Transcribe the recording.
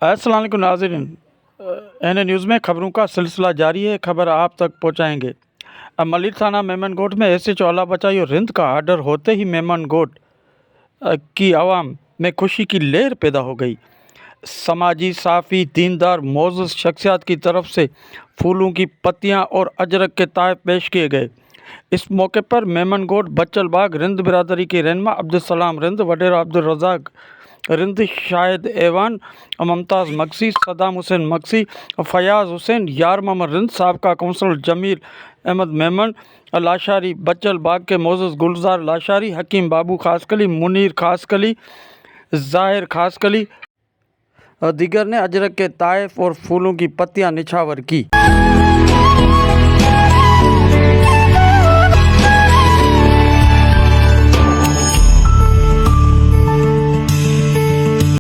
अस्सलाम वालेकुम नाज़रीन। एन न्यूज़ में खबरों का सिलसिला जारी है। खबर आप तक पहुंचाएंगे। अब मलिर थाना मेमनगोट में SHO अल्लाह बचाई और रिंद का आर्डर होते ही मेमनगोट की आवाम में खुशी की लहर पैदा हो गई। समाजी साफ़ी दीनदार मोअज़्ज़ज़ शख्सियत की तरफ से फूलों की पत्तियां और अजरक के तोहफ़े पेश किए गए। इस मौके पर मेमनगोट बच्चल बाग रिंद बिरादरी के रहनुमा अब्दुलसलाम रिंद, वडेरा अब्दुल रज़ाक रिंद, शाहिद ऐवान, मुमताज़ मक्सी, सद्दाम हुसैन मक्सी, फयाज़ हुसैन, यार मोहम्मद रिंद, साबका कौंसलर जमील अहमद मेमन लाशारी, बच्चल बाग के मोअज़्ज़ज़ गुलजार लाशारी, हकीम बाबू खासकली, मुनीर खासकली, ज़ाहिर खासकली दीगर ने अजरक के तोहफ़े और फूलों की पत्तियां निछावर की।